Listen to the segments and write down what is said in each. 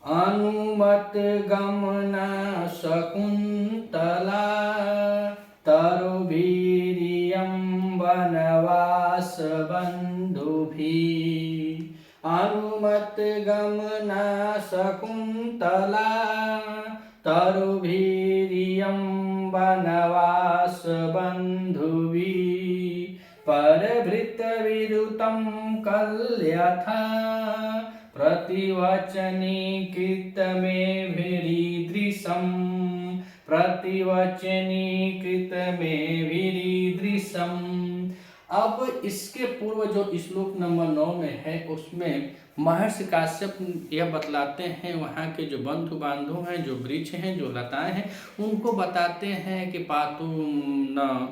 अनुमत गमना शकुन्तला तरुवीर्यं वनवास बन्धुभिः। अनुमत गमना शकुन्तला तरुवीर्यं वनवास बन्धुभिः। परभृतविरुतं कल्यथा प्रतिवचनीकृतमेभिरीदृशम् प्रतिवचनीकृतमेभिरीदृशम्। अब इसके पूर्व जो श्लोक नंबर 9 में है उसमें महर्षि काश्यप यह बतलाते हैं वहाँ के जो बंधु बांधव हैं, जो वृक्ष हैं, जो लताएं हैं, उनको बताते हैं कि पातु न,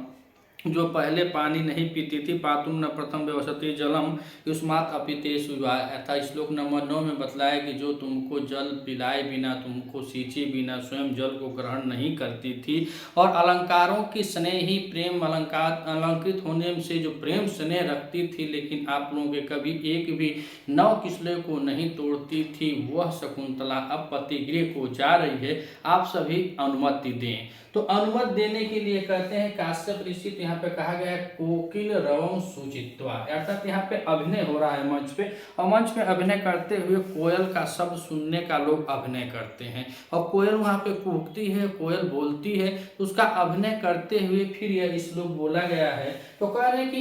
जो पहले पानी नहीं पीती थी, पातुम न प्रथम व्यवसति जलम युष्मात् अपितेषु ऐसा श्लोक नंबर 9 में बतलाया कि जो तुमको जल पिलाए बिना, तुमको सींचे बिना स्वयं जल को ग्रहण नहीं करती थी, और अलंकारों की स्नेही प्रेम अलंकृत होने से जो प्रेम स्नेह रखती थी, लेकिन आप लोगों के कभी एक भी नव किस्ले को नहीं तोड़ती थी, वह शकुंतला अब पतिगृह को जा रही है, आप सभी अनुमति दें। तो अनुमति देने के लिए कहते हैं काश्यप ऋषि, यहाँ पे कहा गया है कोकिल रवम सुचित्वा, अर्थात यहाँ पे अभिनय हो रहा है मंच पे, और मंच पे अभिनय करते हुए कोयल का शब्द सुनने का लोग अभिनय करते हैं, और कोयल वहाँ पे कूकती है, कोयल बोलती है, तो उसका अभिनय करते हुए फिर यह श्लोक बोला गया है। तो कह रहे हैं कि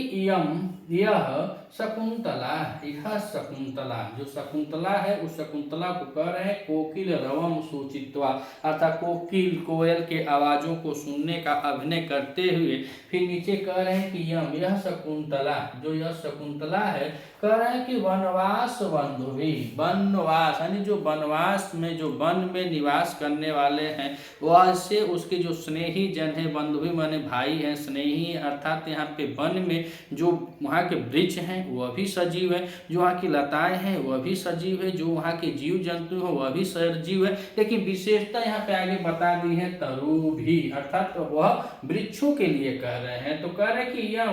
यह शकुंतला, यह शकुंतला, जो शकुंतला है उस शकुंतला को कह रहे हैं कोकिल रवम सुचित्वा, अर्थात कोकिल कोयल के आवाजों को सुनने का अभिनय करते हुए फिर नीचे कह रहे हैं कि यह शकुंतला, जो यह शकुंतला है, कह रहे हैं कि वनवास बंधुभी, वनवास यानी जो वनवास में, जो वन में निवास करने वाले हैं, वह से उसके जो स्नेही जन है, बंधुभी माने भाई हैं, स्नेही, अर्थात यहाँ पे वन में जो वहाँ के वृक्ष हैं वह भी सजीव है, जो वहाँ की लताएं हैं वह भी सजीव है, जो वहाँ के जीव जंतु हैं वह भी सजीव है, लेकिन विशेषता यहाँ पे आगे बता दी है तरु भी, अर्थात वह वृक्षों के लिए कह रहे हैं। तो कह रहे हैं कि यह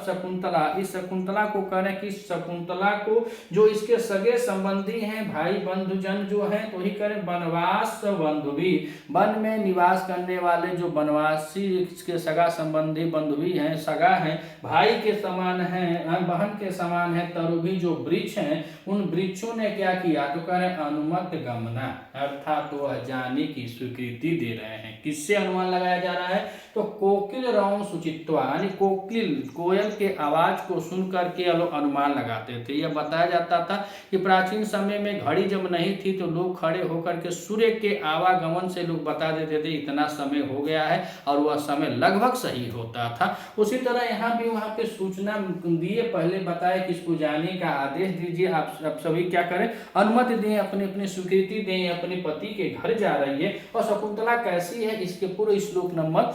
शकुंतला, इस शकुंतला को कह रहे हैं कि शकुंतला को जो इसके सगे संबंधी हैं, भाई बंधुजन जो हैं, तो ही करें वनवास बंधु भी, वन में निवास करने वाले जो वनवासी के सगा संबंधी बंधु भी हैं, सगा हैं, भाई के समान हैं, बहन के समान है, तरुभी जो वृक्ष हैं, उन वृक्षों ने क्या किया, तो कह रहे अनुमत गमना, अर्थात वह जाने की स्वीकृति दे रहे हैं। किससे अनुमान लगाया जा रहा है, तो कोकिल रवम सुचित्वा, यानी कोकिल कोयल के आवाज को सुन करके लोग अनुमान लगाते थे। यह बताया जाता था कि प्राचीन समय में घड़ी जब नहीं थी तो लोग खड़े होकर के सूर्य के आवागमन से लोग बता देते थे इतना समय हो गया है, और वह समय लगभग सही होता था। उसी तरह यहाँ भी वहाँ पे सूचना दिए, पहले बताया कि इसको जाने का आदेश दीजिए, आप सभी क्या करें, अनुमति दें, अपने अपने स्वीकृति दें, अपने पति के घर जा रही है। और शकुंतला कैसी है इसके पूरे श्लोक नंबर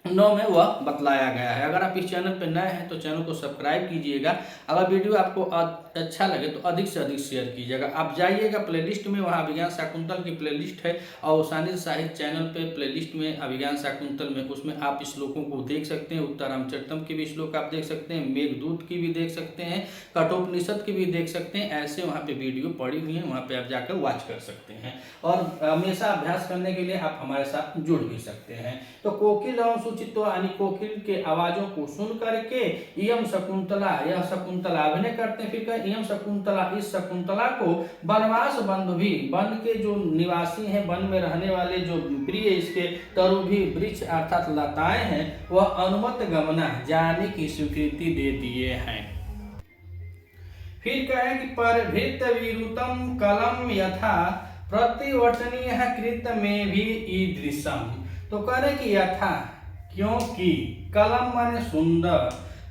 9 में वह बतलाया गया है। अगर आप इस चैनल पर नए हैं तो चैनल को सब्सक्राइब कीजिएगा, अगर वीडियो आपको अच्छा लगे तो अधिक से अधिक शेयर कीजिएगा। आप जाइएगा प्लेलिस्ट में, वहाँ अभिज्ञान शाकुंतल की प्लेलिस्ट है, और उषानिल साहित्य चैनल पे प्लेलिस्ट में अभिज्ञान शाकुंतल में, उसमें आप श्लोकों को देख सकते हैं, उत्तरामचरितम के भी श्लोक आप देख सकते हैं, मेघदूत की भी देख सकते हैं, कठोपनिषद की भी देख सकते हैं, ऐसे वहाँ पे वीडियो पड़ी हुई है, वहाँ पे आप जाकर वॉच कर सकते हैं, और हमेशा अभ्यास करने के लिए आप हमारे साथ जुड़ भी सकते हैं। तो कोकिल सुचित्वा यानी कोकिल के आवाजों को सुन करके इयम शकुंतला, यह शकुंतला अभिनय करते हैं, फिर इयम शकुंतला, इस शकुंतला को वनवास बंधु भी, वन के जो निवासी हैं, वन में रहने वाले जो प्रिय इसके तरुभी वृक्ष अर्थात लताएं हैं, वह अनुमत गमना, जाने की स्वीकृति दे दिए हैं। फिर कहे कि परभृत विरुतम कलम यथा प्रतिवचनीय कृत में भी ईदृशम। तो कह रहे कि यथा, क्योंकि, कलम माने सुंदर,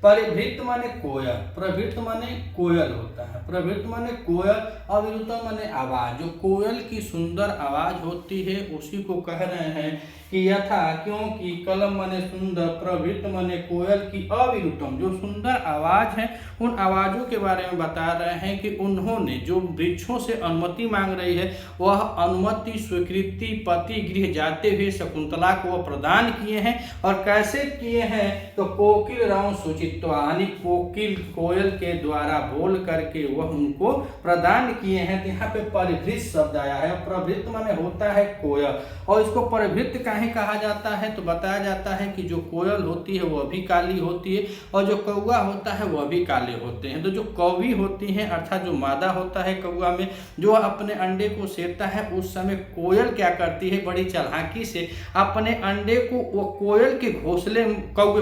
परिभृत माने कोयल, प्रभृत माने कोयल होता है, प्रभृत माने कोयल, अविरुतम माने आवाज, जो कोयल की सुंदर आवाज होती है उसी को कह रहे हैं कि यथा, क्योंकि, कलम माने सुंदर, प्रभृत माने कोयल की अविरुतम, जो सुंदर आवाज है, उन आवाजों के बारे में बता रहे हैं कि उन्होंने जो वृक्षों से अनुमति मांग रही है, वह अनुमति स्वीकृति पति गृह जाते हुए शकुंतला को प्रदान किए हैं। और कैसे किए हैं, तो कोकिल रवम सुचित, सूचित्वा, यानी कोयल के द्वारा बोल करके वह उनको प्रदान किए हैं। तो यहाँ पे परिभृत शब्द आया है। परिभृत माने होता है कोयल, और इसको परिभृत काहे कहा जाता है, तो बताया जाता है कि जो कोयल होती है वह भी काली होती है और जो कौवा होता है वह भी काले होते हैं। तो जो कौवी होती है अर्थात जो मादा होता है कौवा में, जो अपने अंडे को सेरता है उस समय कोयल क्या करती है, बड़ी चालाकी से अपने अंडे को वो कोयल के घोंसले,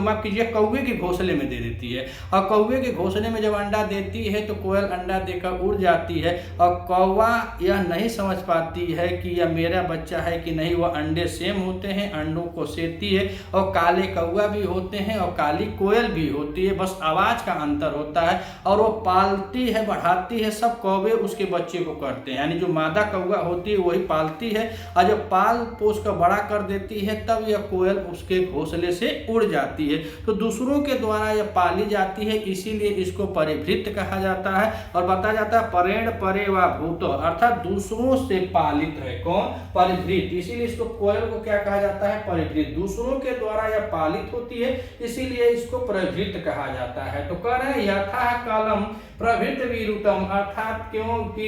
माफ कीजिए, कौवे के घोंसले में दे देती है। और कौवे के घोंसले में जब अंडा देती है तो कोयल अंडा देकर उड़ जाती है और कौवा यह नहीं समझ पाती है कि यह मेरा बच्चा है कि नहीं। वह अंडे सेम होते हैं, अंडों को सेती है और काले कौवा भी होते हैं और काली कोयल भी होती है, बस आवाज का अंतर होता है। और वो पालती है, बढ़ाती है, सब कौवे उसके बच्चे को करते हैं, यानी जो मादा कौवा होती है वही पालती है और जब पाल पोस कर बड़ा कर देती है तब यह कोयल उसके घोंसले से उड़ जाती है। तो दूसरों के द्वारा यह पाली जाती है, इसीलिए इसको परिभृत कहा जाता है। और बताया जाता है परेण परे वा भूत, अर्थात दूसरों से पालित है कौन, परिभृत, इसीलिए इसको कोयल को क्या कहा जाता है, परिभृत। दूसरों के द्वारा यह पालित होती है इसीलिए इसको परिभृत कहा जाता है। तो कह रहे हैं यथा कालम प्रभृत विरुतम, अर्थात क्योंकि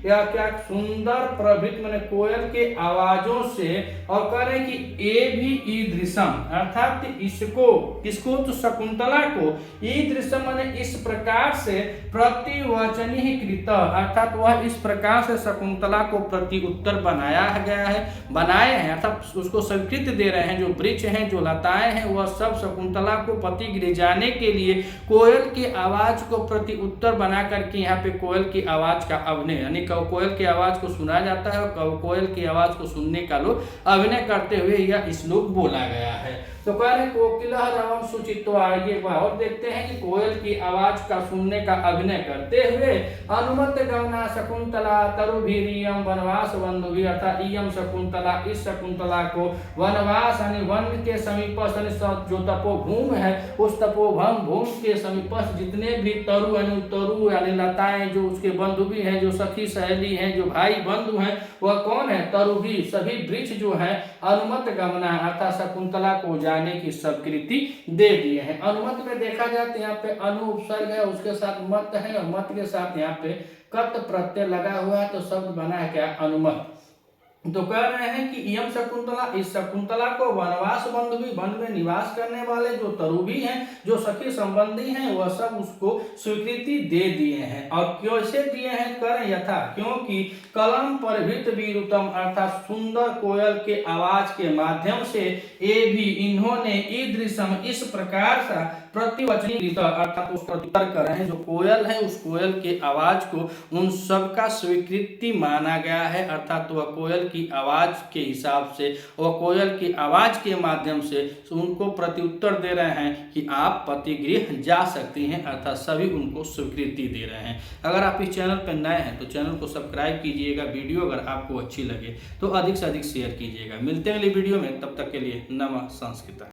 यह क्या सुंदर प्रभृत माने कोयल के आवाजों से, और कह रहे हैं कि ए भी ईदृशम, अर्थात इसको किसको, तो शकुंतला को, ईदृशम माने इस प्रकार से प्रतिवचनी कृत, अर्थात वह इस प्रकार से शकुंतला को प्रति उत्तर बनाया गया है, बनाए हैं, अर्थात उसको स्वीकृति दे रहे हैं। जो वृक्ष हैं, जो लताएं हैं, वह सब शकुंतला को पति गृह जाने के लिए कोयल की आवाज को प्रति उत्तर बना करके यहाँ पे कोयल की आवाज का अभिनय, यानी कोयल की आवाज को सुना जाता है और कोयल की आवाज को सुनने का लोग अभिनय करते हुए यह श्लोक बोला गया है। तो कह रहे कोकिला रवम सुचित्वा, आगे और देखते हैं कि कोयल की आवाज का सुनने का अभिनय करते हुए अनुमत गमना शकुंतला तरुभिरियम वनवास बंधुभि, अर्थात इयम शकुंतला, इस शकुंतला को वनवास यानी वन के समीप जो तपोभूम है उस तपोभूम के समीप जितने भी तरु यानी लताएं, जो उसके बंधु भी हैं, जो सखी सहेली हैं, जो भाई बंधु हैं, वह कौन है, तरुभी, सभी वृक्ष जो है अनुमत गमना, अर्थात शकुंतला को जाने की स्वीकृति दे दिए हैं। अनुमत में देखा जाए तो यहाँ पे अनु उपसर्ग है, उसके साथ मत है और मत के साथ यहाँ पे कत प्रत्यय लगा हुआ है, तो शब्द बना है क्या, अनुमत। तो कह रहे हैं कि इयम शकुंतला, इस शकुंतला को वनवास बंधु भी, वन में निवास करने वाले जो तरुभी हैं, जो सखी संबंधी हैं, वह सब उसको स्वीकृति दे दिए हैं। और कैसे दिए हैं, करें यथा, क्योंकि कलम परिभृत विरुतम, अर्थात सुंदर कोयल के आवाज के माध्यम से ये भी इन्होंने ईदृशम, इस प्रकार सा प्रतिवचनी, अर्थात उस उत्तर कर रहे हैं, जो कोयल है उस कोयल के आवाज को उन सबका स्वीकृति माना गया है, अर्थात वह कोयल की आवाज के हिसाब से, वह कोयल की आवाज के माध्यम से उनको प्रत्युत्तर दे रहे हैं कि आप पतिगृह जा सकती हैं, अर्थात सभी उनको स्वीकृति दे रहे हैं। अगर आप इस चैनल पर नए हैं तो चैनल को सब्सक्राइब कीजिएगा, वीडियो अगर आपको अच्छी लगे तो अधिक से अधिक शेयर कीजिएगा। मिलते हैं अगली वीडियो में, तब तक के लिए नमः संस्कृत।